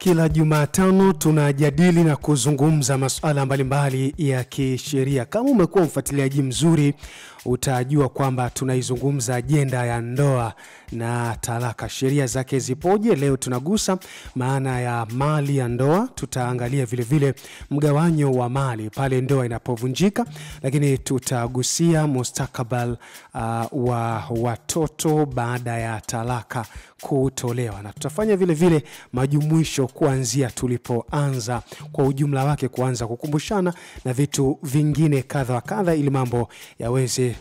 Kila Jumatano tunajadili na kuzungumza masuala mbalimbali ya kisheria. Kama umekuwa mfuatiliaji mzuri, utajua kwamba tunaizungumza ajenda ya ndoa na talaka. Sheria zake zipoje? Leo tunagusa maana ya mali ya ndoa. Tutaangalia vile vile mgawanyo wa mali pale ndoa inapovunjika, lakini tutagusia mustakabali wa watoto baada ya talaka kutolewa, na tutafanya vile vile majumuisho kuanzia tulipoanza kwa ujumla wake, kuanza kukumbushana na vitu vingine kadha wa kadha ili mambo yaweze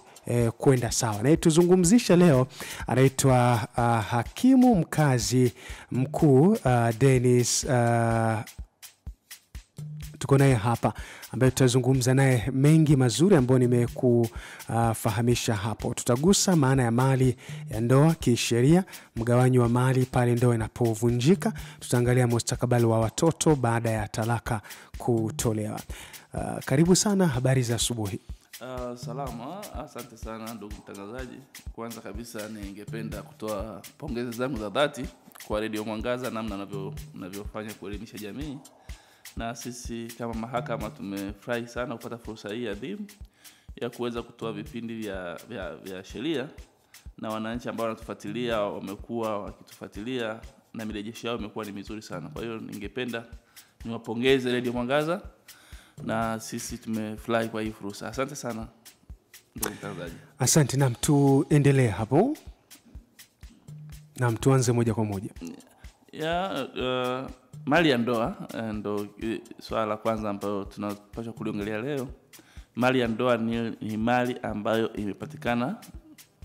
kwenda sawa. Na tuzungumzisha leo anaitwa hakimu mkazi mkuu Dennis, tuko naye hapa ambaye tutazungumza naye mengi mazuri ambayo nimekufahamisha hapo. Tutagusa maana ya mali ya ndoa kisheria, mgawanyo wa mali pale ndoa inapovunjika, tutaangalia mustakabali wa watoto baada ya talaka kutolewa. Karibu sana, habari za asubuhi. Salama, asante sana ndugu mtangazaji. Kwanza kabisa ningependa kutoa pongezi zangu za dhati kwa Radio Mwangaza namna mnavyofanya kuelimisha jamii. Na sisi kama mahakama tumefurahi sana kupata fursa hii adhimu ya kuweza kutoa vipindi vya sheria, na wananchi ambao wanatufuatilia wamekuwa wakitufuatilia na mirejesho yao imekuwa ni mizuri sana. Kwa hiyo ningependa niwapongeze Radio Mwangaza, na sisi tumefurahi kwa hii fursa. Asante sana ndugu mtangazaji. Asante, na tuendelee hapo. Na tuanze moja kwa moja. Mali ya ndoa ndo swala la kwanza ambalo tunapaswa kuliongelea leo. Mali ya ndoa ni mali ambayo imepatikana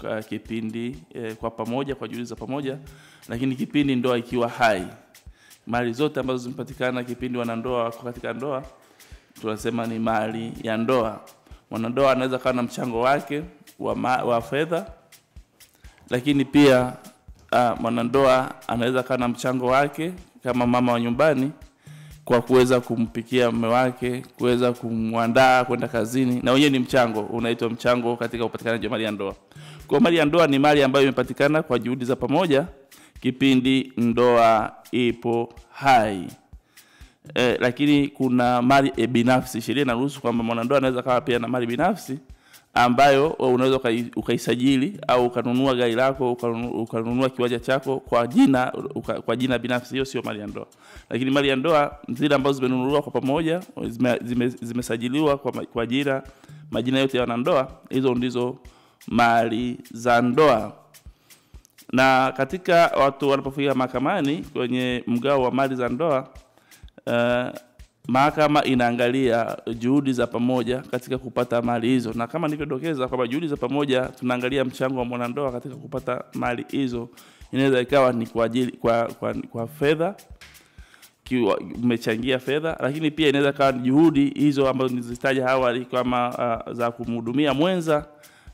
kwa kipindi kwa pamoja, kwa juhudi za pamoja, lakini kipindi ndoa ikiwa hai. Mali zote ambazo zimepatikana kipindi wanandoa wako katika ndoa tunasema ni mali ya ndoa. Mwanandoa anaweza kuwa na mchango wake wa fedha, lakini pia mwanandoa anaweza kuwa na mchango wake kama mama wa nyumbani kwa kuweza kumpikia mume wake, kuweza kumwandaa kwenda kazini, na wenyewe ni mchango, unaitwa mchango katika upatikanaji wa mali ya ndoa. Kwa mali ya ndoa ni mali ambayo imepatikana kwa juhudi za pamoja kipindi ndoa ipo hai. Lakini kuna mali binafsi. Sheria inaruhusu kwamba mwanandoa anaweza kawa pia na mali binafsi ambayo unaweza ukaisajili au ukanunua gari lako, ukanunua kiwanja chako kwa jina binafsi. Hiyo sio mali ya ndoa. Lakini mali ya ndoa zile ambazo zimenunuliwa kwa pamoja, zimesajiliwa kwa jina, majina yote ya wanandoa, hizo ndizo mali za ndoa. Na katika watu wanapofika mahakamani kwenye mgao wa mali za ndoa, mahakama inaangalia juhudi za pamoja katika kupata mali hizo. Na kama nilivyodokeza kwamba juhudi za pamoja tunaangalia mchango wa mwanandoa katika kupata mali hizo. Inaweza ikawa ni kwa ajili kwa fedha, umechangia fedha, lakini pia inaweza kawa juhudi hizo ambazo nilizitaja awali kama za kumhudumia mwenza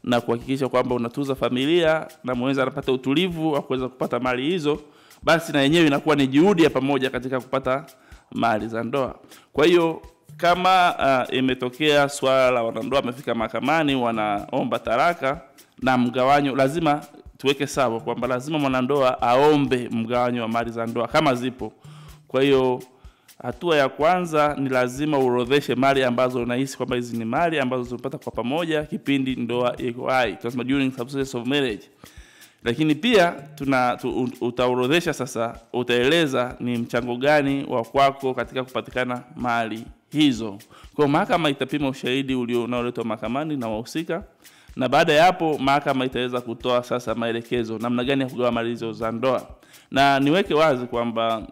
na kuhakikisha kwamba unatunza familia na mwenza anapata utulivu wa kuweza kupata mali hizo. Basi na yenyewe inakuwa ni juhudi ya pamoja katika kupata mali za ndoa. Kwa hiyo kama imetokea swala la wanandoa wamefika mahakamani wanaomba talaka na mgawanyo, lazima tuweke sawa kwamba lazima mwanandoa aombe mgawanyo wa mali za ndoa kama zipo. Kwa hiyo hatua ya kwanza ni lazima uorodheshe mali ambazo unahisi kwamba hizi ni mali ambazo zimepata kwa pamoja kipindi ndoa iko hai, tunasema during substance of marriage. Lakini pia utaorodhesha sasa, utaeleza ni mchango gani wa kwako katika kupatikana mali hizo. Kwa mahakama itapima ushahidi unaoletwa mahakamani na wahusika, na baada ya hapo mahakama itaweza kutoa sasa maelekezo namna gani ya kugawa mali hizo za ndoa. Na niweke wazi kwamba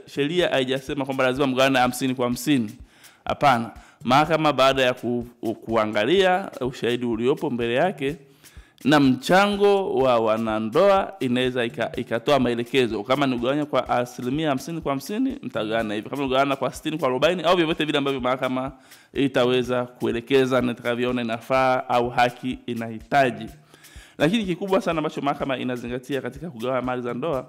sheria haijasema kwamba lazima mgawane 50 kwa 50. Hapana. Mahakama baada ya kuangalia ushahidi uliopo mbele yake na mchango wa wanandoa inaweza ikatoa maelekezo. Kama ni mgawanyo kwa 50% kwa 50, mtagawana hivyo. Kama mgawana kwa 60 kwa 40 au vyovyote vile ambavyo mahakama itaweza kuelekeza na itakavyoona inafaa au haki inahitaji. Lakini kikubwa sana ambacho mahakama inazingatia katika kugawa mali za ndoa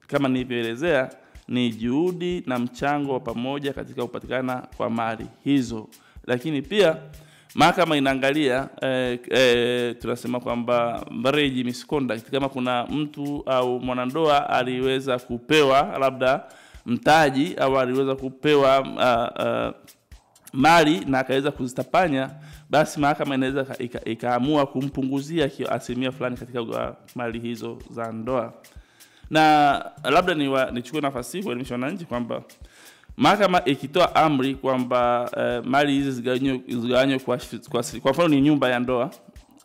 kama nilivyoelezea ni juhudi na mchango wa pamoja katika kupatikana kwa mali hizo. Lakini pia mahakama inaangalia tunasema kwamba marriage misconduct, kama kuna mtu au mwanandoa aliweza kupewa labda mtaji au aliweza kupewa mali na akaweza kuzitapanya, basi mahakama inaweza ikaamua kumpunguzia asilimia fulani katika mali hizo za ndoa. Na labda nichukue nafasi hii kuelimisha wananchi kwamba mahakama ikitoa amri kwamba mali hizi zigawanywe kwa mfano ni nyumba ya ndoa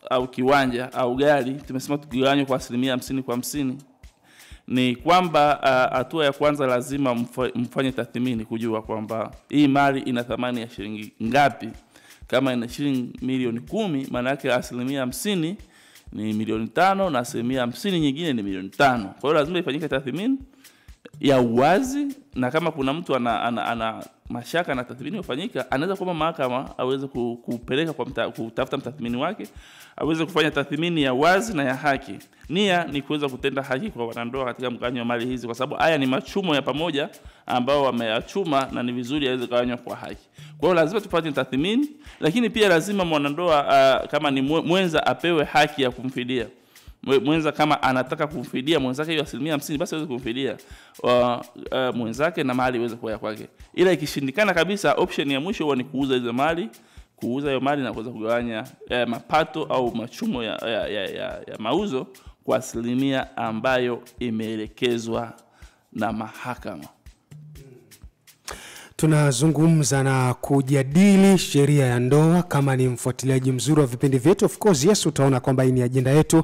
au kiwanja au gari, tumesema tugawanywe kwa 50% kwa 50, ni kwamba hatua ya kwanza lazima mfanye tathmini kujua kwamba hii mali ina thamani ya shilingi ngapi. Kama ina shilingi milioni 10, maana yake 50% ni milioni 5 na 50% nyingine ni milioni 5. Kwa hiyo lazima ifanyike tathmini ya uwazi, na kama kuna mtu ana mashaka na tathmini ifanyika, anaweza kuomba mahakama aweze kupeleka kutafuta mtathmini wake, aweze kufanya tathmini ya wazi na ya haki. Nia ni kuweza kutenda haki kwa wanandoa katika mgawanyo wa mali hizi, kwa sababu haya ni machumo ya pamoja ambao wameyachuma na ni vizuri yaweze kugawanywa kwa haki. Kwa hiyo lazima tupate tathmini, lakini pia lazima mwanandoa kama ni mwenza apewe haki ya kumfidia. Mwenza kama anataka kumfidia mwenzake hiyo 50%, basi aweze kumfidia mwenzake na mali iweze kuwa kwake. Ila ikishindikana kabisa, option ya mwisho huwa ni kuuza hizo mali, kuuza hiyo mali na kuweza kugawanya mapato au machumo ya mauzo kwa asilimia ambayo imeelekezwa na mahakama. Tunazungumza na kujadili sheria ya ndoa. Kama ni mfuatiliaji mzuri wa vipindi vyetu, of course yes, utaona kwamba hii ni ajenda yetu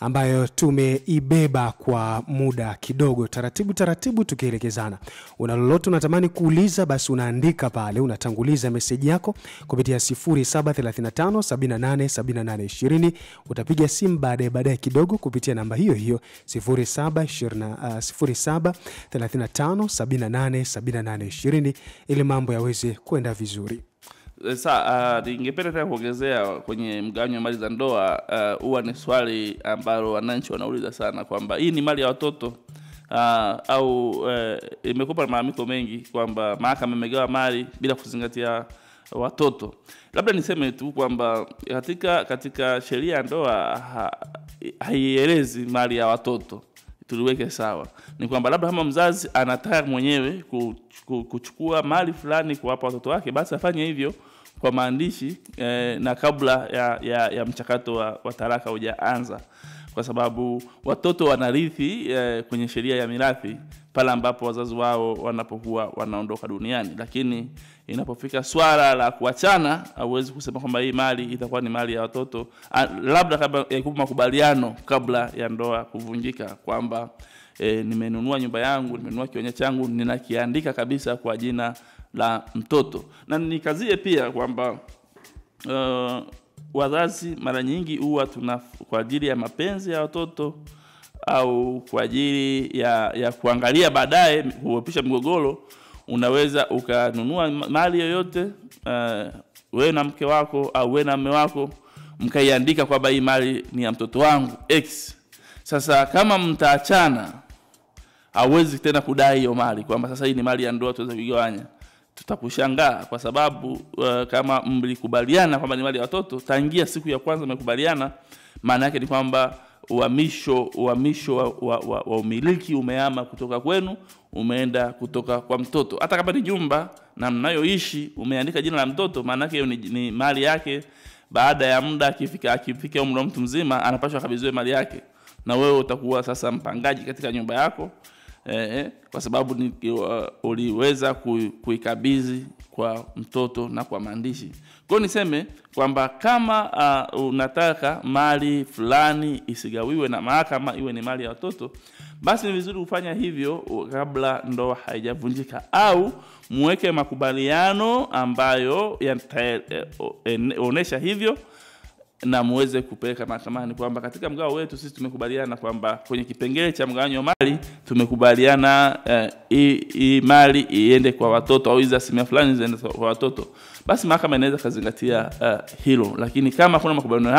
ambayo tumeibeba kwa muda kidogo, taratibu tukielekezana. Una lolote unatamani kuuliza, basi unaandika pale, unatanguliza message yako kupitia 0735787820. Utapiga simu baadaye kidogo kupitia namba hiyo 0735787820 ili mambo yaweze kwenda vizuri. Sasa ningependa tena kuongezea kwenye mgawanyo wa mali za ndoa. Huwa ni swali ambalo wananchi wanauliza sana kwamba hii ni mali ya watoto au imekupa malalamiko mengi kwamba mahakama imegawa mali bila kuzingatia watoto. Labda niseme tu kwamba katika sheria ya ndoa haielezi mali ya watoto. Tuliweke sawa. Ni kwamba labda kama mzazi anataka mwenyewe kuchukua mali fulani kuwapa watoto wake, basi afanye hivyo kwa maandishi na kabla ya mchakato wa talaka hujaanza, kwa sababu watoto wanarithi kwenye sheria ya mirathi pale ambapo wazazi wao wanapokuwa wanaondoka duniani. Lakini inapofika swala la kuachana, hauwezi kusema kwamba hii mali itakuwa ni mali ya watoto, labda kabla ya makubaliano kabla ya ndoa kuvunjika, kwamba nimenunua nyumba yangu, nimenunua kiwanja changu, ninakiandika kabisa kwa jina la mtoto. Na nikazie pia kwamba wazazi mara nyingi huwa kwa ajili ya mapenzi ya watoto au kwa ajili ya kuangalia baadaye kuepuka migogoro, unaweza ukanunua mali yoyote wewe na mke wako au wewe na mume wako, mkaiandika kwamba hii mali ni ya mtoto wangu X. Sasa kama mtaachana, hauwezi tena kudai hiyo mali kwamba sasa hii ni mali ya ndoa tuweze kuigawanya. Tutakushangaa kwa sababu kama mlikubaliana kwamba ni mali ya watoto tangia siku ya kwanza mmekubaliana, maana yake ni kwamba uhamisho wa umiliki umehama kutoka kwenu umeenda kutoka kwa mtoto. Hata kama ni nyumba na mnayoishi umeandika jina la mtoto, maana yake hiyo ni mali yake. Baada ya muda akifika umri wa mtu mzima, anapaswa kabidhiwe mali yake, na wewe utakuwa sasa mpangaji katika nyumba yako kwa sababu uliweza kuikabidhi kwa mtoto na kwa maandishi. Kwa hiyo niseme kwamba kama unataka mali fulani isigawiwe na mahakama iwe ni mali ya watoto, basi ni vizuri kufanya hivyo kabla ndoa haijavunjika, au muweke makubaliano ambayo yanaonesha hivyo na muweze kupeleka mahakamani kwamba katika mgao wetu sisi tumekubaliana kwamba kwenye kipengele cha mgawanyo wa mali tumekubaliana hii mali iende kwa watoto au hizo asilimia fulani ziende kwa watoto, basi mahakama inaweza kuzingatia hilo. Lakini kama hakuna makubaliano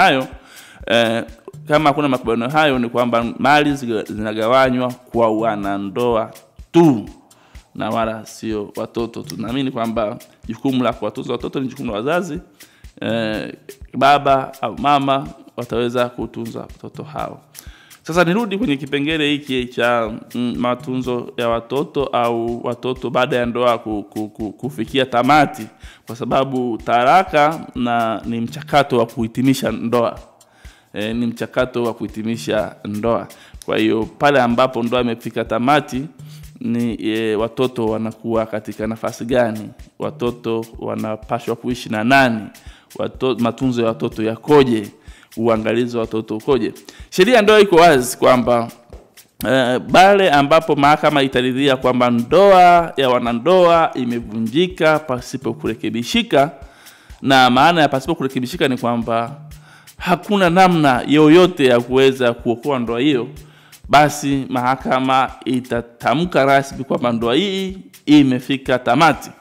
hayo, ni kwamba mali zinagawanywa kwa wanandoa tu na wala sio watoto. Tunaamini kwamba jukumu la kuwatunza watoto ni jukumu la wazazi. Baba au mama wataweza kutunza watoto hao. Sasa nirudi kwenye kipengele hiki cha matunzo ya watoto au watoto baada ya ndoa kufikia tamati, kwa sababu talaka ni mchakato wa kuhitimisha ndoa. Ni mchakato wa kuhitimisha ndoa. Kwa hiyo pale ambapo ndoa imefika tamati, ni watoto wanakuwa katika nafasi gani? Watoto wanapaswa kuishi na nani? Matunzo ya watoto yakoje? Uangalizi wa watoto ukoje? Sheria ndoa iko wazi kwamba pale ambapo mahakama itaridhia kwamba ndoa ya wanandoa imevunjika pasipo kurekebishika, na maana ya pasipo kurekebishika ni kwamba hakuna namna yoyote ya kuweza kuokoa ndoa hiyo, basi mahakama itatamka rasmi kwamba ndoa hii imefika tamati.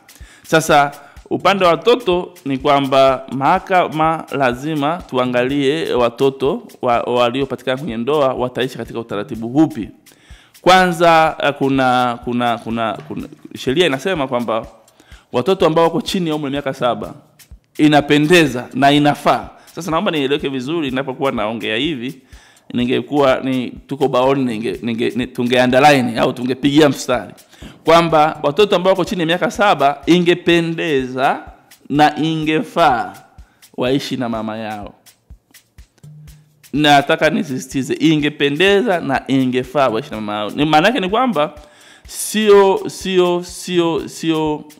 Sasa upande wa watoto ni kwamba mahakama lazima tuangalie watoto waliopatikana kwenye ndoa wataishi katika utaratibu upi. Kwanza kuna sheria inasema kwamba watoto ambao wako chini ya umri wa miaka 7 inapendeza na inafaa. Sasa naomba nieleweke vizuri ninapokuwa naongea hivi, ningekuwa tuko baoni tunge underline au tungepigia mstari kwamba watoto ambao wako chini ya miaka 7 ingependeza na ingefaa waishi na mama yao. Nataka nisisitize, ingependeza na ingefaa waishi na mama yao. Maana yake ni kwamba sio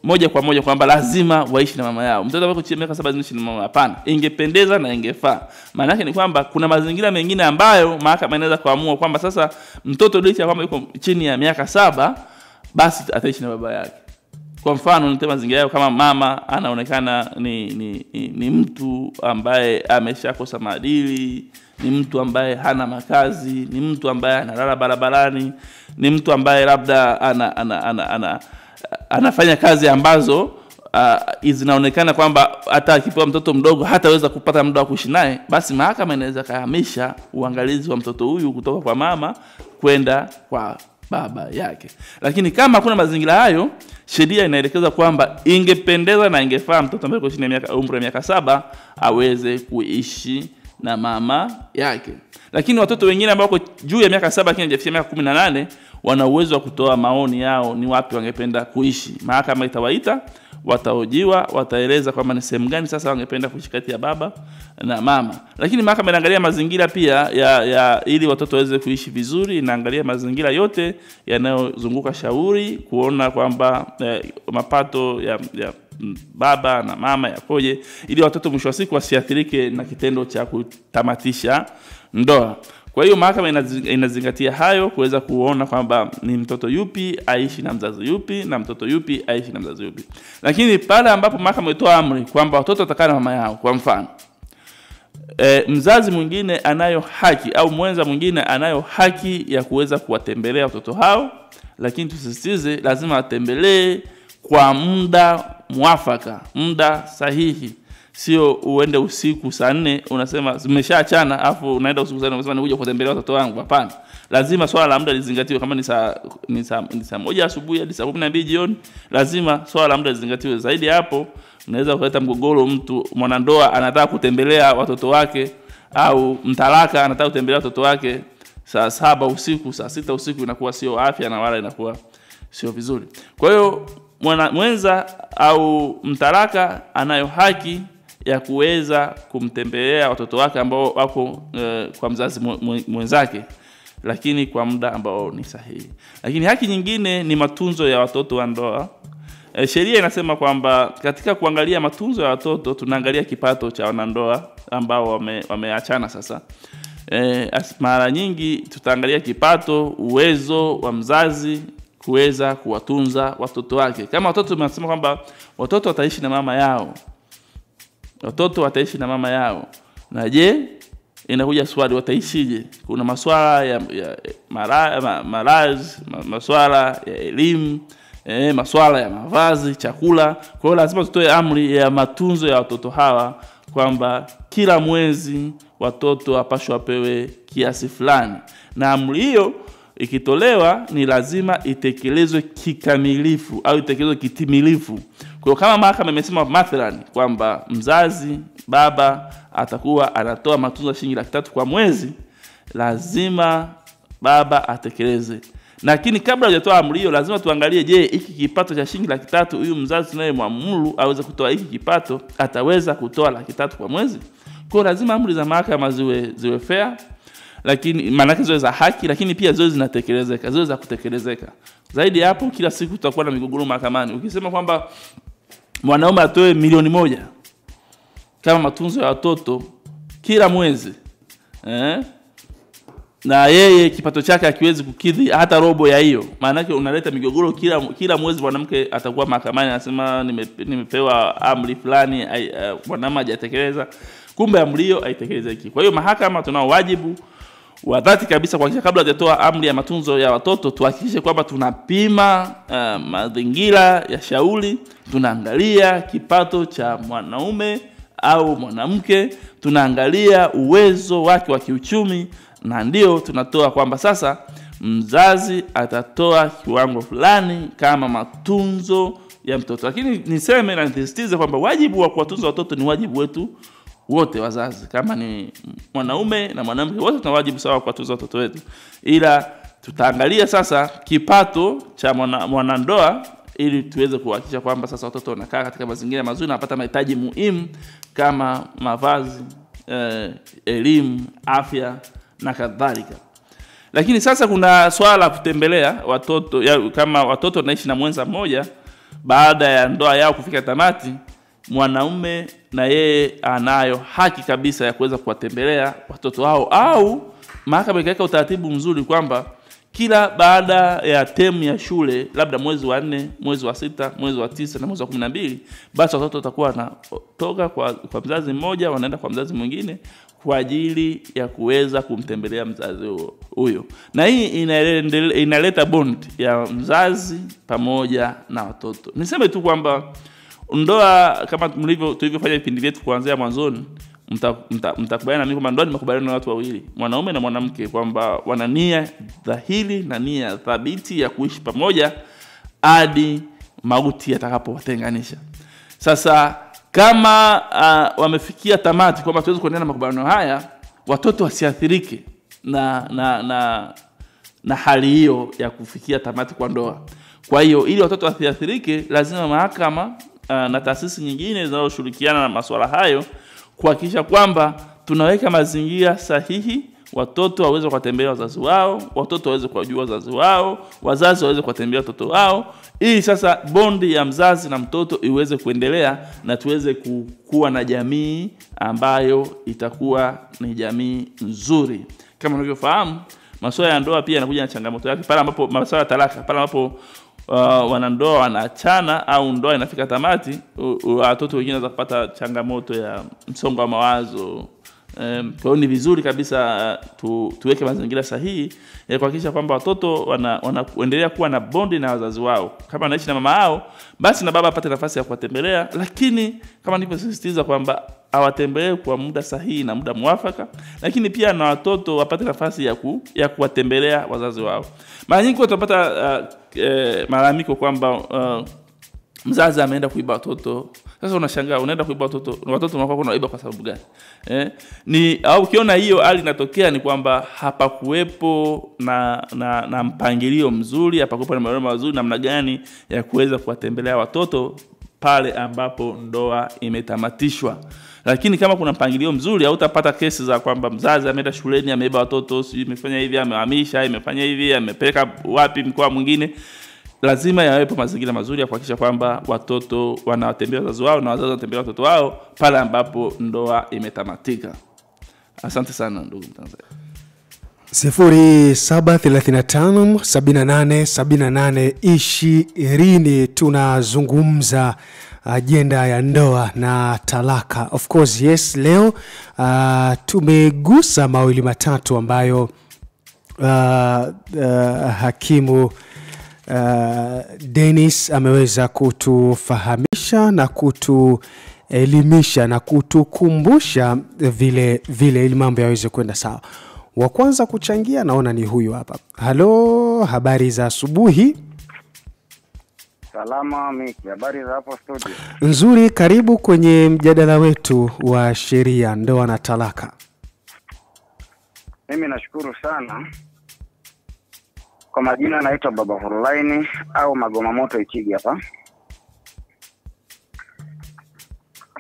moja kwa moja kwamba lazima waishi na mama yao. Mtoto wako chini ya miaka 7 aishi na mama, hapana. Ingependeza na ingefaa. Maana yake ni kwamba kuna mazingira mengine ambayo mahakama inaweza kuamua kwamba sasa mtoto licha kwamba yuko chini ya miaka 7 basi ataishi na baba yake. Kwa mfano nitema mazingira yao kama mama anaonekana ni mtu ambaye ameshakosa maadili, ni mtu ambaye hana makazi, ni mtu ambaye analala barabarani, ni mtu ambaye labda anafanya kazi ambazo zinaonekana kwamba hata akipewa mtoto mdogo hataweza kupata muda wa kuishi naye, basi mahakama inaweza kahamisha uangalizi wa mtoto huyu kutoka kwa mama kwenda kwa baba yake. Lakini kama hakuna mazingira hayo, sheria inaelekeza kwamba ingependeza na ingefaa mtoto ambaye yuko chini ya umri wa miaka 7 aweze kuishi na mama yake. Lakini watoto wengine ambao wako juu ya miaka 7 lakini hajafikia miaka 18 wana uwezo wa kutoa maoni yao ni wapi wangependa kuishi. Mahakama itawaita, watahojiwa, wataeleza kwamba ni sehemu gani sasa wangependa kuishi kati ya baba na mama. Lakini mahakama inaangalia mazingira pia ya ili watoto waweze kuishi vizuri, inaangalia mazingira yote yanayozunguka shauri kuona kwamba mapato ya baba na mama yakoje, ili watoto mwisho wa siku wasiathirike na kitendo cha kutamatisha ndoa. Kwa hiyo mahakama inazingatia hayo kuweza kuona kwamba ni mtoto yupi aishi na mzazi yupi na mtoto yupi aishi na mzazi yupi. Lakini pale ambapo mahakama itoa amri kwamba watoto watakaa na mama yao, kwa mfano mzazi mwingine anayo haki au mwenza mwingine anayo haki ya kuweza kuwatembelea watoto hao, lakini tusisitize lazima atembelee kwa muda mwafaka, muda sahihi. Sio uende usiku saa 4 unasema zimeshaachana afu unaenda usiku saa 4 unasema nikuja kutembelea watoto wangu. Hapana. Lazima swala la muda lizingatiwe. Kama ni saa 1 asubuhi hadi saa 12 jioni, lazima swala la muda lizingatiwe. Zaidi hapo unaweza kuleta mgogoro. Mtu mwanandoa anataka kutembelea watoto wake au mtalaka anataka kutembelea watoto wake saa 7 usiku, saa 6 usiku, inakuwa sio afya na wala inakuwa sio vizuri. Kwa hiyo mwenza au mtalaka anayo haki ya kuweza kumtembelea watoto wake ambao wako kwa mzazi mwenzake, lakini kwa muda ambao ni sahihi. Lakini haki nyingine ni matunzo ya watoto wa ndoa. Sheria inasema kwamba katika kuangalia matunzo ya watoto tunaangalia kipato cha wanandoa ambao wameachana sasa. Mara nyingi tutaangalia kipato, uwezo wa mzazi kuweza kuwatunza watoto wake. Kama watoto tunasema kwamba watoto wataishi na mama yao, watoto wataishi na mama yao, na je, inakuja swali wataishije? Kuna masuala ya malazi, masuala ya elimu, masuala ya mavazi, chakula. Kwa hiyo lazima tutoe amri ya matunzo ya watoto hawa kwamba kila mwezi watoto wapashwa wapewe kiasi fulani, na amri hiyo ikitolewa ni lazima itekelezwe kikamilifu au itekelezwe kitimilifu. Kwa kama mahakama imesema mathalan kwamba mzazi baba atakuwa anatoa matunzo shilingi 300 kwa mwezi, lazima baba atekeleze. Lakini kabla hujatoa amri hiyo lazima tuangalie, je, hiki kipato cha shilingi 300 huyu mzazi tunayemwamuru aweze kutoa hiki kipato ataweza kutoa 300 kwa mwezi? Kwa lazima amri za mahakama ziwe fair, lakini maana yake ziwe za haki, lakini pia ziwe zinatekelezeka, ziwe za kutekelezeka. Zaidi hapo kila siku tutakuwa na migogoro mahakamani. Ukisema kwamba mwanaume atoe milioni 1 kama matunzo ya watoto kila mwezi, na yeye kipato chake hakiwezi kukidhi hata robo ya hiyo, maana yake unaleta migogoro kila mwezi. Mwanamke atakuwa mahakamani anasema nimepewa amri fulani, mwanamke hajatekeleza, kumbe amri hiyo haitekelezeki. Kwa hiyo mahakama tunao wajibu wa dhati kabisa kuhakikisha kabla hajatoa amri ya matunzo ya watoto tuhakikishe kwamba tunapima mazingira ya shauri, tunaangalia kipato cha mwanaume au mwanamke, tunaangalia uwezo wake wa kiuchumi, na ndio tunatoa kwamba sasa mzazi atatoa kiwango fulani kama matunzo ya mtoto. Lakini niseme na nisisitize kwamba wajibu wa kuwatunza watoto ni wajibu wetu wote wazazi. Kama ni mwanaume na mwanamke, wote tuna wajibu sawa kuwatunza watoto wetu. Ila tutaangalia sasa kipato cha mwanandoa ili tuweze kuhakikisha kwamba sasa watoto wanakaa katika mazingira mazuri na wanapata mahitaji muhimu kama mavazi, elimu, afya na kadhalika. Lakini sasa kuna swala la kutembelea watoto kama watoto wanaishi na mwenza mmoja, baada ya ndoa yao kufika tamati, mwanaume na yeye anayo haki kabisa ya kuweza kuwatembelea watoto wao, au mahakama ikaweka utaratibu mzuri kwamba kila baada ya term ya shule, labda mwezi wa 4, mwezi wa 6, mwezi wa 9 na mwezi wa 12, basi watoto watakuwa wanatoka kwa mzazi mmoja wanaenda kwa mzazi mwingine kwa ajili ya kuweza kumtembelea mzazi huyo. Na hii inaleta bond ya mzazi pamoja na watoto. Niseme tu kwamba ndoa kama tulivyofanya vipindi vyetu kuanzia mwanzoni, mtakubaliana na mimi kwamba ndoa ni makubaliano ya watu wawili, mwanaume na mwanamke, kwamba wana nia dhahiri na nia thabiti ya kuishi pamoja hadi mauti yatakapowatenganisha. Sasa kama wamefikia tamati kwamba tuweze kuendelea na makubaliano haya, watoto wasiathirike na hali hiyo ya kufikia tamati kwa ndoa. Kwa hiyo ili watoto wasiathirike, lazima mahakama na taasisi nyingine zinazoshirikiana na masuala hayo kuhakikisha kwamba tunaweka mazingira sahihi, watoto waweze kutembelea wazazi wao, watoto waweze kujua wazazi wao, wazazi waweze kutembelea watoto wao, ili sasa bondi ya mzazi na mtoto iweze kuendelea na tuweze kuwa na jamii ambayo itakuwa ni jamii nzuri. Kama unavyofahamu, masuala ya ndoa pia yanakuja na changamoto yake. Pale ambapo masuala ya talaka, pale ambapo wanandoa wanaachana au ndoa inafika tamati, watoto wengine wanaweza kupata changamoto ya msongo wa mawazo. Kwa hiyo ni vizuri kabisa tuweke mazingira sahihi ya kuhakikisha kwamba watoto wanaendelea kuwa na bondi na wazazi wao. Kama anaishi na mama yao, basi na baba apate nafasi ya kuwatembelea, lakini kama nilivyosisitiza kwamba awatembelee kwa muda sahihi na muda mwafaka, lakini pia na watoto wapate nafasi ya kuwatembelea wazazi wao. Mara nyingi tutapata malalamiko kwamba mzazi ameenda kuiba watoto. Sasa unashangaa unaenda kuiba watoto wanakuwa wanaiba kwa sababu gani? Au ukiona hiyo hali inatokea ni kwamba hapakuwepo na mpangilio mzuri, hapakuwepo na maelezo mazuri namna gani ya kuweza kuwatembelea watoto pale ambapo ndoa imetamatishwa. Lakini kama kuna mpangilio mzuri, hautapata kesi za kwamba mzazi ameenda shuleni ameiba watoto, sio imefanya hivi, amehamisha, imefanya hivi, amepeleka wapi mkoa mwingine. Lazima yawepo mazingira mazuri ya kuhakikisha kwamba watoto wanawatembelea wazazi wao na wazazi wanatembelea watoto wao pale ambapo ndoa imetamatika. Asante sana ndugu mtangazaji. 0735787820 tunazungumza agenda ya ndoa na talaka. Of course, yes, leo tumegusa mawili matatu ambayo hakimu Dennis ameweza kutufahamisha na kutuelimisha na kutukumbusha vile ili mambo yaweze kwenda sawa. Wa kwanza kuchangia naona ni huyu hapa. Halo, habari za asubuhi. Salama Miki, habari za hapo studio? Nzuri, karibu kwenye mjadala wetu wa sheria, ndoa na talaka. Mimi nashukuru sana. Kwa majina naitwa Baba Online au Magoma Moto Ichigi hapa.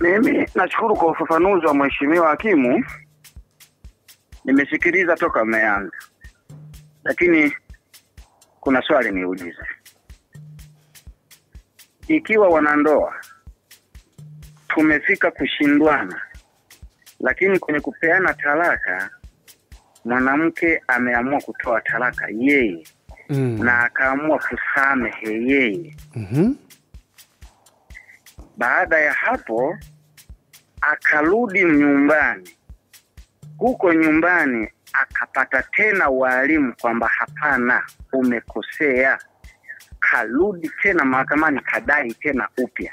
Mimi nashukuru kwa ufafanuzi wa mheshimiwa hakimu. Nimesikiliza toka umeanza. Lakini kuna swali niulize. Ikiwa wanandoa tumefika kushindwana, lakini kwenye kupeana talaka mwanamke ameamua kutoa talaka yeye na akaamua kusamehe yeye. Baada ya hapo akarudi nyumbani. Huko nyumbani akapata tena walimu kwamba hapana, umekosea. Karudi tena mahakamani kadai tena upya.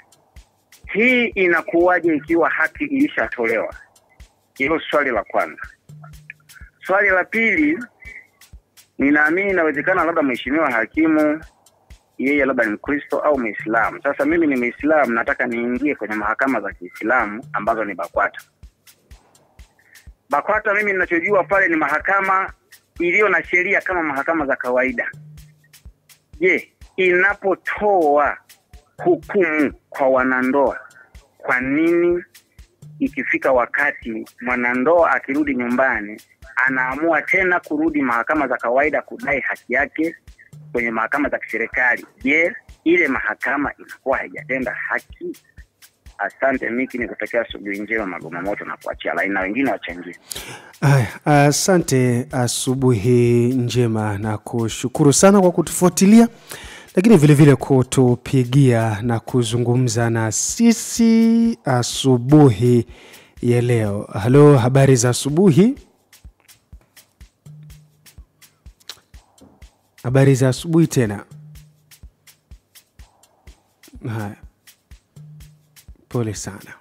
Hii inakuwaje ikiwa haki ilishatolewa? Hilo swali la kwanza. Swali la pili, ninaamini inawezekana labda mheshimiwa hakimu yeye labda ni Mkristo au Muislamu. Sasa mimi ni Muislamu, nataka niingie kwenye mahakama za Kiislamu ambazo ni BAKWATA. BAKWATA mimi ninachojua pale ni mahakama iliyo na sheria kama mahakama za kawaida. Je, inapotoa hukumu kwa wanandoa, kwa nini ikifika wakati mwanandoa akirudi nyumbani anaamua tena kurudi mahakama za kawaida kudai haki yake kwenye mahakama za kiserikali? Je, ile mahakama inakuwa haijatenda haki? Asante Miki, nikutakia asubuhi njema Magoma Moto na kuachia line na wengine wachangie. Asante, asubuhi njema na kushukuru sana kwa kutufuatilia, lakini vile vile kutupigia na kuzungumza na sisi asubuhi ya leo. Halo, habari za asubuhi? Habari za asubuhi tena. Haya. Pole sana.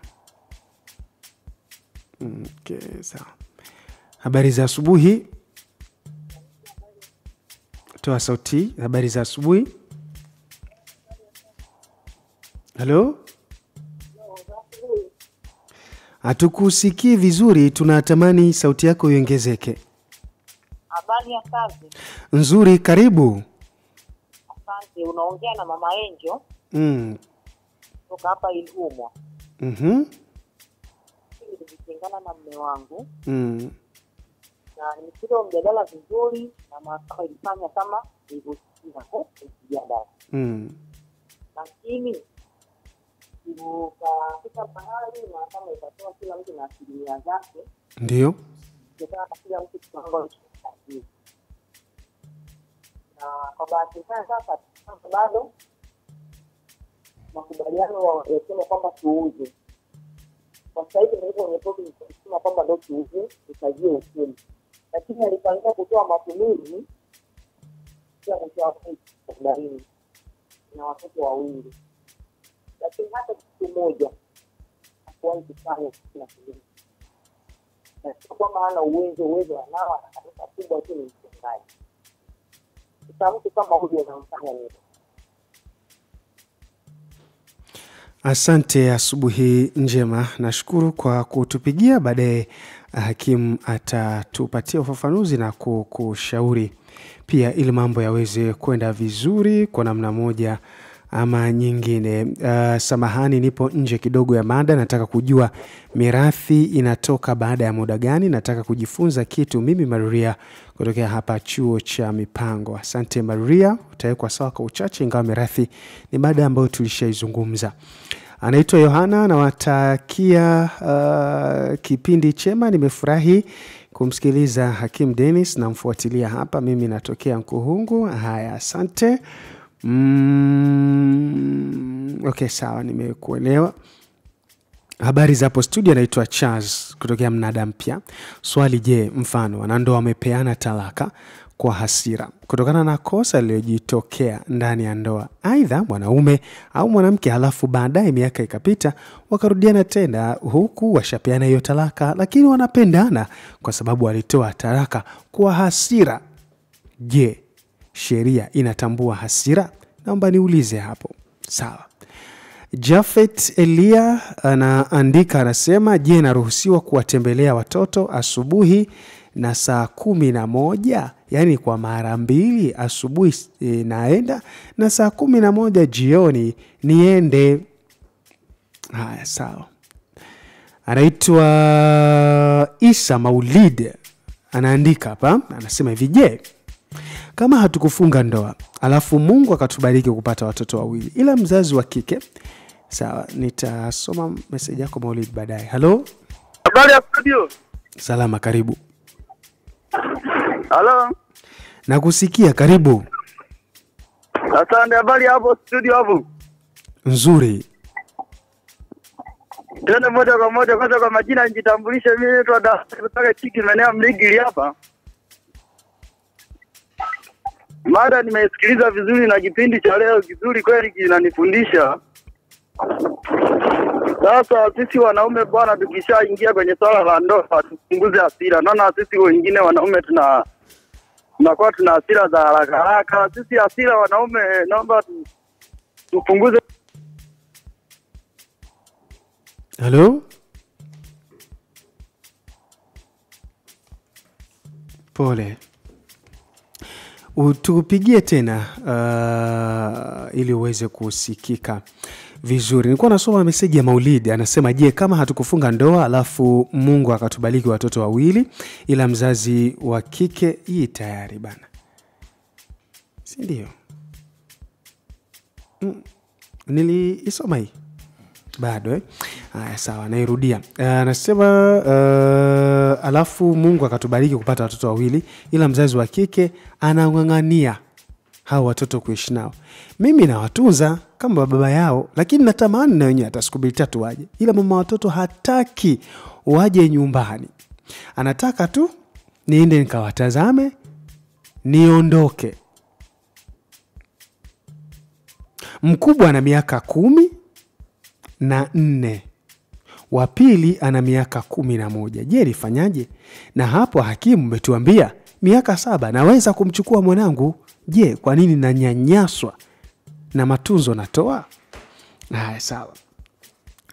Okay, sawa. Habari za asubuhi. Toa sauti. Habari za asubuhi. Halo? Hatukusikii vizuri, tunatamani sauti yako iongezeke. Habari ya kazi? Nzuri, karibu. Asante, unaongea na Mama Angel. Kutoka hapa Ilumo. Nimetengana na mume wangu. Na nimesikia mjadala vizuri na mahakama ilifanya kama ilivyosema hapo mjadala. Lakini ukafika mahali mahakama ikatoa kila mtu na asilimia zake. Ndio. Kutokana na kila mtu kiwango chake. Na kwa bahati mbaya sasa bado makubaliano yasema kwamba tuuze. Kwa sasa hivi ndio nimepoke kusema kwamba ndio tuuze, tutajie ukweli. Lakini alipangia kutoa matumizi ya mtoa ndani na watoto wawili. Lakini hata kitu moja hakuwahi kufanya kila kitu. Na kwa maana uwezo anao na kanisa kubwa tu ni mchungaji. Sasa mtu kama huyo anamfanya nini? Asante, asubuhi njema. Nashukuru kwa kutupigia. Baadaye hakimu atatupatia ufafanuzi na kukushauri pia ili mambo yaweze kwenda vizuri kwa namna moja ama nyingine. Samahani, nipo nje kidogo ya mada. Nataka kujua mirathi inatoka baada ya muda gani. Nataka kujifunza kitu mimi Maria kutokea hapa chuo cha mipango. Asante Maria, utawekwa sawa kwa uchache, ingawa mirathi ni mada ambayo tulishaizungumza. Anaitwa Yohana, na watakia kipindi chema. Nimefurahi kumsikiliza Hakim Dennis, na mfuatilia hapa. Mimi natokea Nkuhungu. Haya, asante. Okay, sawa, nimekuelewa. Habari za hapo studio, anaitwa Charles kutokea Mnada Mpya. Swali, je, mfano wanandoa wamepeana talaka kwa hasira kutokana na kosa lililojitokea ndani ya ndoa, aidha mwanaume au mwanamke, halafu baadaye miaka ikapita wakarudiana tena huku washapeana hiyo talaka, lakini wanapendana kwa sababu walitoa talaka kwa hasira. Je, sheria inatambua hasira? Naomba niulize hapo. Sawa. Jafet Elia anaandika, anasema, je, naruhusiwa kuwatembelea watoto asubuhi na saa 11, yani kwa mara mbili, asubuhi naenda na saa 11 jioni niende. Haya, sawa. Anaitwa Isa Maulid, anaandika hapa, anasema hivi: je, kama hatukufunga ndoa alafu Mungu akatubariki kupata watoto wawili ila mzazi wa kike. Sawa, nitasoma message yako Maulid baadaye. Hello? Habari ya studio? Salama, karibu. Hello? Nakusikia, karibu. Asante, habari hapo studio hapo? Nzuri. Tena moja kwa moja, kwanza kwa majina nijitambulishe, mimi naitwa Daudi kutoka Chiki maeneo Mligili hapa. Mada nimesikiliza vizuri na kipindi cha leo kizuri kweli, kinanifundisha. Sasa sisi wanaume bwana, tukishaingia kwenye swala la ndoa tupunguze hasira. Naona sisi wengine wanaume tunakuwa tuna hasira za haraka haraka. Sisi hasira wanaume naomba tupunguze. Hello? Pole. Utupigie tena ili uweze kusikika vizuri. Nilikuwa nasoma message ya Maulidi, anasema je, kama hatukufunga ndoa alafu Mungu akatubariki watoto wawili ila mzazi wa kike, hii tayari bana. Si ndio? Niliisoma hii bado Haya, sawa, nairudia. Anasema alafu Mungu akatubariki kupata watoto wawili ila mzazi wa kike anang'ang'ania hao watoto kuishi nao. Mimi nawatunza kama baba yao, lakini natamani na wenyewe hata siku 3 waje, ila mama watoto hataki waje nyumbani. Anataka tu niende nikawatazame niondoke. Mkubwa ana miaka 14, wa pili ana miaka 11. Je, nifanyaje? Na hapo hakimu umetuambia miaka 7 naweza kumchukua mwanangu. Je, kwa nini nanyanyaswa na matunzo natoa? Haya, sawa.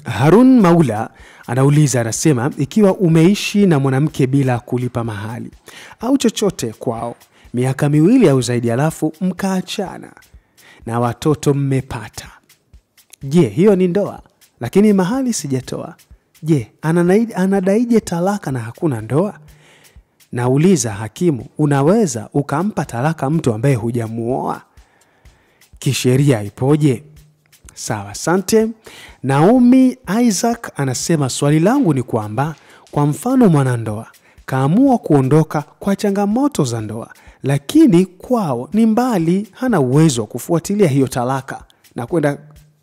Harun Maula anauliza, anasema ikiwa umeishi na mwanamke bila kulipa mahali au chochote kwao miaka 2 au zaidi, alafu mkaachana na watoto mmepata, je, hiyo ni ndoa? Lakini mahali sijatoa. Je, anadaije talaka na hakuna ndoa? Nauliza hakimu, unaweza ukampa talaka mtu ambaye hujamuoa? Kisheria ipoje? Sawa, asante. Naomi Isaac anasema swali langu ni kwamba kwa mfano mwanandoa kaamua kuondoka kwa changamoto za ndoa, lakini kwao ni mbali, hana uwezo wa kufuatilia hiyo talaka na kwenda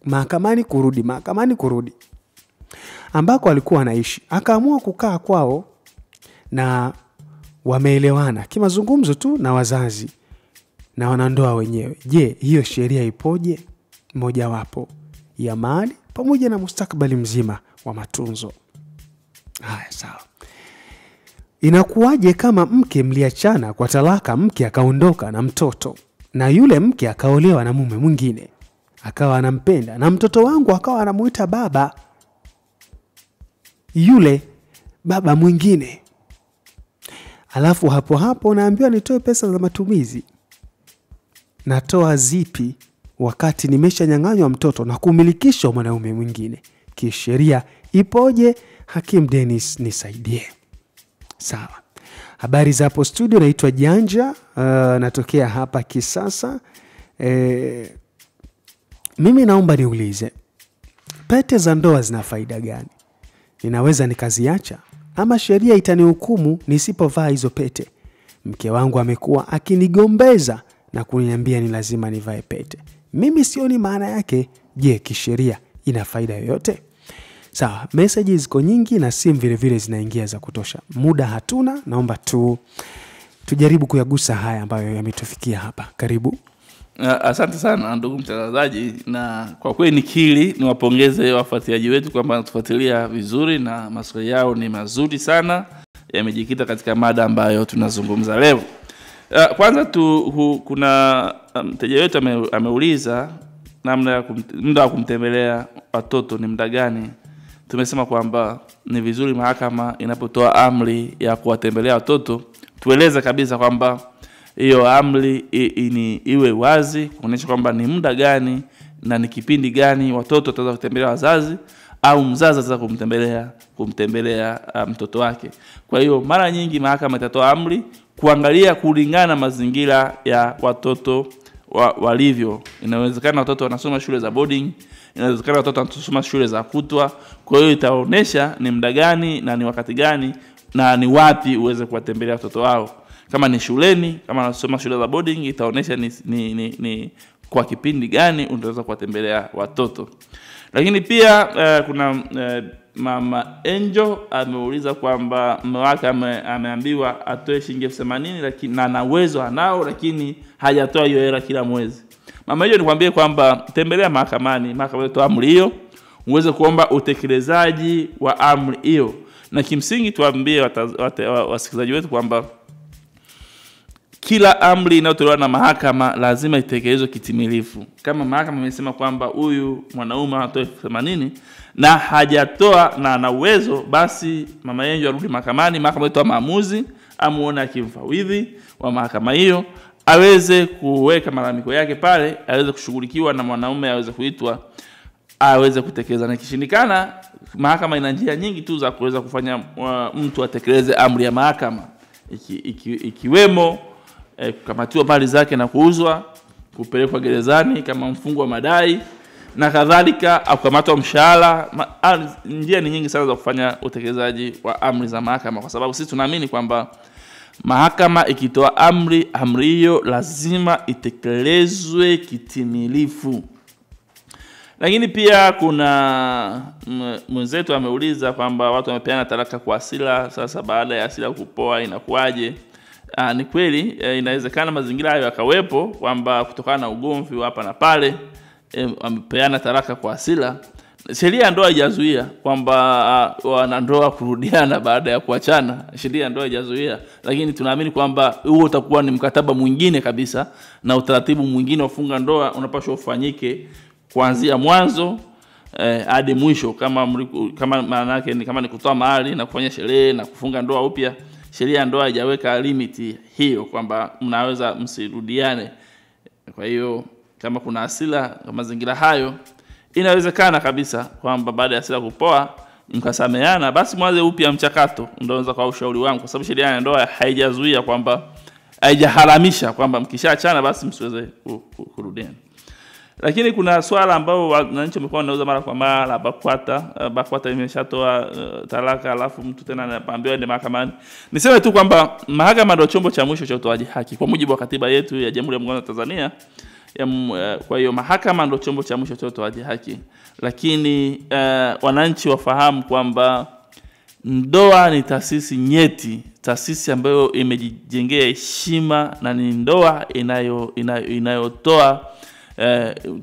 mahakamani kurudi ambako alikuwa anaishi. Akaamua kukaa kwao na wameelewana kimazungumzo tu na wazazi na wanandoa wenyewe. Je, hiyo sheria ipoje? Mojawapo ya mali pamoja na mustakabali mzima wa matunzo. Haya, sawa. Inakuwaje kama mke mliachana kwa talaka, mke akaondoka na mtoto na yule mke akaolewa na mume mwingine akawa anampenda na mtoto wangu akawa anamuita baba yule baba mwingine, alafu hapo naambiwa nitoe pesa za matumizi? Natoa zipi wakati nimeshanyang'anywa mtoto na kumilikishwa mwanaume mwingine? Kisheria ipoje? Hakim Dennis nisaidie. Sawa. Habari za hapo studio, naitwa Janja, natokea hapa Kisasa. Mimi naomba niulize, pete za ndoa zina faida gani? Ninaweza nikaziacha ama sheria itanihukumu nisipovaa hizo pete? Mke wangu amekuwa akinigombeza na kuniambia ni lazima nivae pete. Mimi sioni maana yake. Je, kisheria ina faida yoyote? Sawa, messages ziko nyingi na simu vile vile zinaingia za kutosha. Muda hatuna, naomba tujaribu kuyagusa haya ambayo yametufikia hapa. Karibu. Asante sana ndugu mtangazaji, na kwa kweli nikili niwapongeze wafuatiliaji wetu kwamba wanatufuatilia vizuri na maswali yao ni mazuri sana, yamejikita katika mada ambayo tunazungumza leo. Kwanza kuna mteja wetu ameuliza namna ya muda wa kumtembelea watoto ni muda gani tumesema kwamba ni vizuri mahakama inapotoa amri ya kuwatembelea watoto tueleze kabisa kwamba hiyo amri iwe wazi, kuonyesha kwamba ni muda gani na ni kipindi gani watoto wataweza kutembelea wazazi au mzazi ataweza kumtembelea mtoto wake. Kwa hiyo mara nyingi mahakama itatoa amri kuangalia kulingana mazingira ya watoto walivyo. Inawezekana watoto wanasoma shule za boarding, inawezekana watoto wanasoma shule za kutwa. Kwa hiyo itaonesha ni muda gani na ni wakati gani na ni wapi uweze kuwatembelea watoto wao. Kama ni shuleni, kama wanasoma shule za boarding, itaonesha ni kwa kipindi gani unaweza kuwatembelea watoto. Lakini pia kuna Mama Angel ameuliza kwamba mume wake ameambiwa atoe shilingi 80,000 lakini na ana uwezo anao lakini hajatoa hiyo hela kila mwezi. Mama Angel, nikwambie kwamba tembelea mahakamani, mahakama itatoa amri hiyo, uweze kuomba utekelezaji wa amri hiyo. Na kimsingi tuambie wasikilizaji wetu kwamba kila amri inayotolewa na mahakama lazima itekelezwe kitimilifu. Kama mahakama imesema kwamba huyu mwanaume atoe 80,000 na hajatoa na ana uwezo, basi Mama Angel arudi mahakamani, mahakama itoa maamuzi, amuone akimfawidhi wa mahakama hiyo, aweze kuweka malalamiko yake pale, aweze kushughulikiwa na mwanaume aweze kuitwa, aweze kutekeleza. Na kishindikana, mahakama ina njia nyingi tu za kuweza kufanya mtu atekeleze amri ya mahakama, ikiwemo kukamatiwa mali zake na kuuzwa, kupelekwa gerezani kama mfungwa wa madai na kadhalika, au kukamatwa mshahara. Njia ni nyingi sana za kufanya utekelezaji wa amri za mahakama, kwa sababu sisi tunaamini kwamba mahakama ikitoa amri hiyo lazima itekelezwe kitimilifu. Lakini pia kuna mwenzetu ameuliza kwamba watu wamepeana talaka kwa hasira, sasa baada ya hasira kupoa inakuaje? Ni kweli inawezekana mazingira hayo yakawepo kwamba kutokana na ugomvi hapa na pale wamepeana talaka kwa hasira. Sheria ya ndoa haijazuia kwamba wanandoa kurudiana baada ya kuachana. Sheria ya ndoa haijazuia, lakini tunaamini kwamba huo utakuwa ni mkataba mwingine kabisa, na utaratibu mwingine wa kufunga ndoa unapaswa ufanyike kuanzia mwanzo hadi mwisho. Kama maana yake ni kama ni kutoa mahali na kufanya sherehe na kufunga ndoa upya, sheria ya ndoa haijaweka limit hiyo kwamba mnaweza msirudiane. Kwa hiyo kama kuna hasira kwa mazingira hayo, inawezekana kabisa kwamba baada ya hasira kupoa mkasameana, basi mwanze upya mchakato. Ndio unaweza kwa ushauri wangu, kwa sababu sheria ya ndoa haijazuia kwamba, haijaharamisha kwamba mkishaachana basi msiweze kurudiana. Lakini kuna swala ambao wananchi wamekuwa wanauza mara kwa mara, BAKWATA imeshatoa talaka alafu mtu tena anaambiwa ende mahakamani. Niseme tu kwamba mahakama ndio chombo cha mwisho cha utoaji haki kwa mujibu wa katiba yetu ya Jamhuri ya Muungano wa Tanzania. Kwa hiyo mahakama ndio chombo cha mwisho cha utoaji haki. Lakini wananchi wafahamu kwamba ndoa ni taasisi nyeti, taasisi ambayo imejijengea heshima, na ni ndoa inayotoa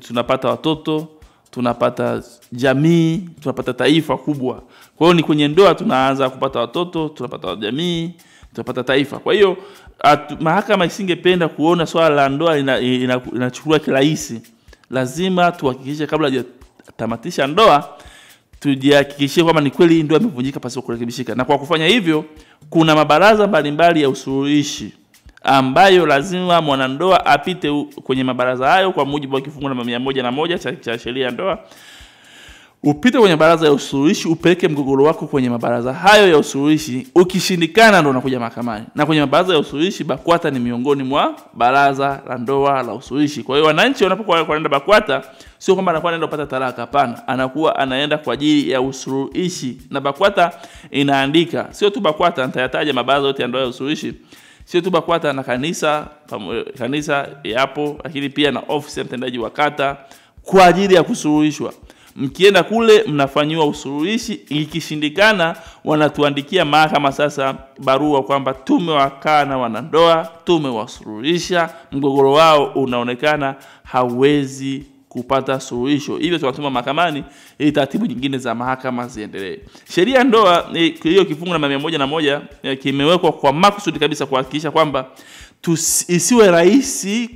tunapata watoto, tunapata jamii, tunapata taifa kubwa. Kwa hiyo ni kwenye ndoa tunaanza kupata watoto, tunapata jamii, tunapata taifa. Kwa hiyo mahakama isingependa kuona swala la ndoa inachukuliwa kirahisi. Lazima tuhakikishe kabla hajatamatisha ndoa, tujihakikishie kwamba ni kweli ndoa imevunjika pasipo kurekebishika. Na kwa kufanya hivyo, kuna mabaraza mbalimbali ya usuluhishi ambayo lazima mwanandoa apite kwenye mabaraza hayo kwa mujibu wa kifungu namba 101 cha sheria ya ndoa. Upite kwenye baraza ya usuluhishi, upeleke mgogoro wako kwenye mabaraza hayo ya usuluhishi. Ukishindikana ndo unakuja mahakamani. Na kwenye mabaraza ya usuluhishi, BAKWATA ni miongoni mwa baraza la ndoa la usuluhishi. Kwa hiyo wananchi wanapokuwa kwenda BAKWATA, sio kwamba anakuwa anaenda kupata talaka, hapana. Anakuwa anaenda kwa ajili ya usuluhishi. Na BAKWATA inaandika, sio tu BAKWATA, nitayataja mabaraza yote ya ndoa ya usuluhishi. Sio tu BAKWATA na kanisa yapo, lakini pia na ofisi ya mtendaji wa kata kwa ajili ya kusuluhishwa. Mkienda kule mnafanywa usuluhishi, ikishindikana wanatuandikia mahakama sasa barua kwamba tumewakaa na wanandoa, tumewasuluhisha, mgogoro wao unaonekana hauwezi kupata suluhisho. Hivyo tunatuma mahakamani ili taratibu nyingine za mahakama ziendelee. Sheria ndoa hiyo kifungu namba 101 kimewekwa kwa makusudi kabisa kuhakikisha kwamba isiwe rahisi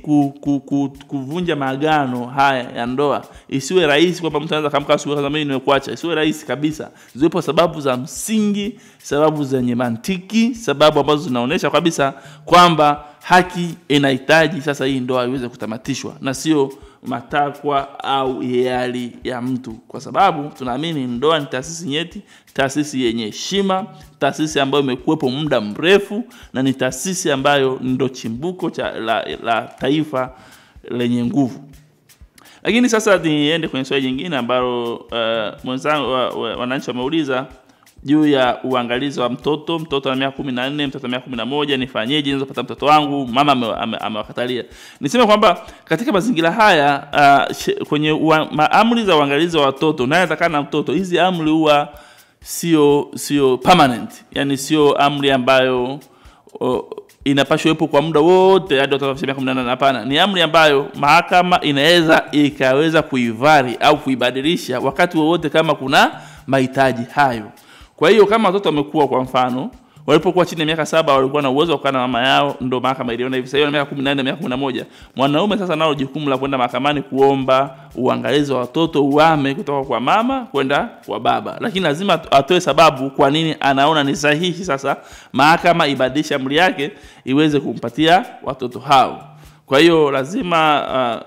kuvunja maagano haya ya ndoa. Isiwe rahisi kwamba mtu anaweza kamka asubuhi kama mimi nimekuacha. Isiwe rahisi kabisa. Ziwepo sababu za msingi, sababu zenye mantiki, sababu ambazo zinaonesha kabisa kwamba haki inahitaji sasa hii ndoa iweze kutamatishwa, na sio matakwa au hiari ya mtu, kwa sababu tunaamini ndoa ni taasisi nyeti, taasisi yenye heshima, taasisi ambayo imekuwepo muda mrefu, na ni taasisi ambayo ndo chimbuko la taifa lenye nguvu. Lakini sasa niende kwenye swali jingine ambalo mwenzangu wananchi wameuliza juu ya uangalizi wa mtoto ana miaka 14, mtoto ana miaka 11, nifanyeje niweze kupata mtoto wangu, mama amewakatalia. Niseme kwamba katika mazingira haya kwenye amri za uangalizi wa watoto, naye atakana mtoto, hizi amri huwa sio permanent, yani sio amri ambayo inapaswa iwepo kwa muda wote hadi watoto miaka 18. Hapana, ni amri ambayo mahakama ikaweza kuivari au kuibadilisha wakati wowote kama kuna mahitaji hayo. Kwa hiyo kama watoto wamekuwa, kwa mfano walipokuwa chini ya miaka 7 walikuwa na uwezo wa kukaa na mama yao, ndo mahakama iliona hivi. Sasa hiyo miaka 14, miaka 11, mwanaume sasa nao jukumu la kwenda mahakamani kuomba uangalizi wa watoto uame kutoka kwa mama kwenda kwa baba, lakini lazima atoe sababu kwa nini anaona ni sahihi sasa mahakama ibadilishe amri yake iweze kumpatia watoto hao. Kwa hiyo lazima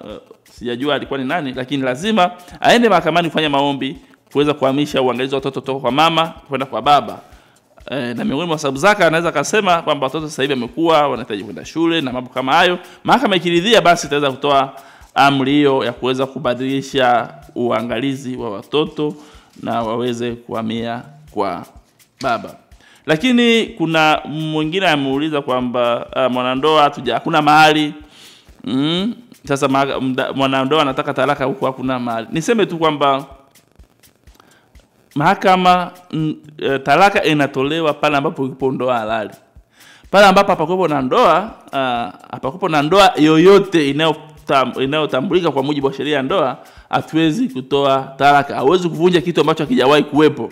sijajua alikuwa ni nani, lakini lazima aende mahakamani kufanya maombi kuweza kuhamisha uangalizi wa watoto kutoka kwa mama kwenda kwa baba. Na miongoni mwa sababu zake anaweza kusema kwamba watoto sasa hivi wamekuwa, wanahitaji kwenda shule na mambo kama hayo. Mahakama ikiridhia, basi itaweza kutoa amri hiyo ya kuweza kubadilisha uangalizi wa watoto na waweze kuhamia kwa baba. Lakini kuna mwingine ameuliza kwamba mwanandoa hakuna mahali. Sasa mwanandoa anataka talaka huko hakuna mahali. Niseme tu kwamba mahakama talaka inatolewa pale ambapo ipo ndoa halali. Pale ambapo hapakupo na ndoa yoyote inayotambulika kwa mujibu wa sheria ya ndoa, hatuwezi kutoa talaka. Hauwezi kuvunja kitu ambacho hakijawahi kuwepo.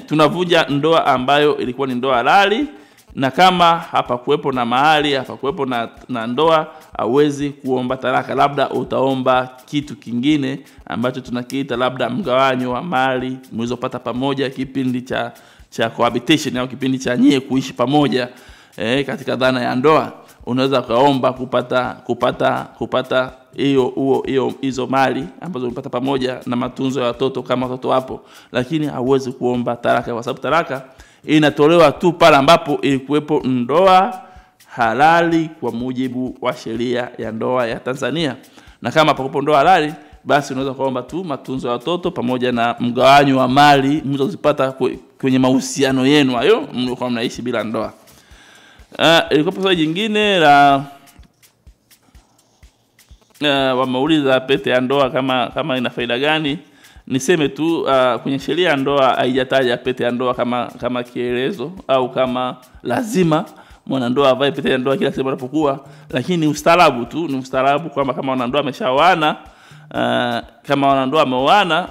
Tunavunja ndoa ambayo ilikuwa ni ndoa halali, na kama hapakuwepo na mahali, hapakuwepo na ndoa, hauwezi kuomba talaka. Labda utaomba kitu kingine ambacho tunakiita labda mgawanyo wa mali mlizopata pamoja kipindi cha cohabitation au kipindi cha nyie kuishi pamoja katika dhana ya ndoa. Unaweza kaomba kupata hizo mali ambazo umepata pamoja na matunzo ya watoto kama watoto wapo, lakini hauwezi kuomba talaka, kwa sababu talaka inatolewa tu pale ambapo ilikuwepo ndoa halali kwa mujibu wa sheria ya ndoa ya Tanzania. Na kama hapakupo ndoa halali, basi unaweza kuomba tu matunzo ya watoto pamoja na mgawanyo wa mali mlizozipata kwenye mahusiano yenu hayo mlikuwa mnaishi bila ndoa. Ilikuwa swali jingine la wameuliza pete ya ndoa kama ina faida gani. Niseme tu kwenye sheria ya ndoa haijataja pete ya ndoa kama kielezo au kama lazima mwanandoa avae pete ya ndoa kila sehemu anapokuwa, lakini ni ustaarabu kwamba kama wanandoa wameshaoana, kama wanandoa wameoana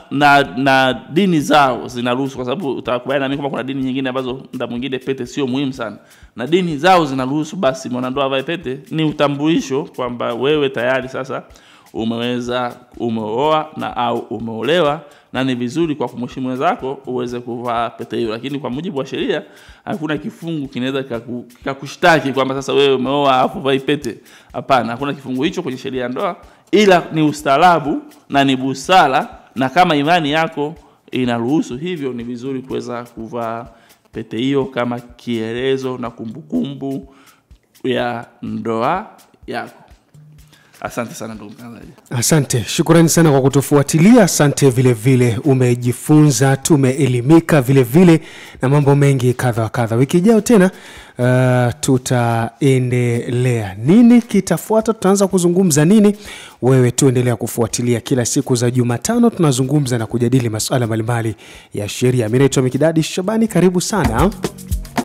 na dini zao zinaruhusu, kwa sababu utakubaliana na mimi kama kuna dini nyingine ambazo muda mwingine pete sio muhimu sana, na dini zao zinaruhusu, basi mwanandoa avae pete. Ni utambulisho kwamba wewe tayari sasa umeoa na au umeolewa, na ni vizuri kwa kumheshimu wenzako uweze kuvaa pete hiyo. Lakini kwa mujibu wa sheria hakuna kifungu kinaweza kukushtaki kwamba sasa wewe umeoa afu vai pete. Hapana, hakuna kifungu hicho kwenye sheria ya ndoa, ila ni ustaarabu na ni busara, na kama imani yako inaruhusu hivyo, ni vizuri kuweza kuvaa pete hiyo kama kielezo na kumbukumbu ya ndoa yako. Asante sana ndugu mtangazaji. Asante, shukrani sana kwa kutufuatilia. Asante vile vile umejifunza, tumeelimika vile vile na mambo mengi kadha. Wiki ijayo tena tutaendelea. Nini kitafuata? Tutaanza kuzungumza nini? Wewe tuendelea kufuatilia. Kila siku za Jumatano tunazungumza na kujadili masuala mbalimbali ya sheria. Mimi naitwa Mikidadi Shabani, karibu sana.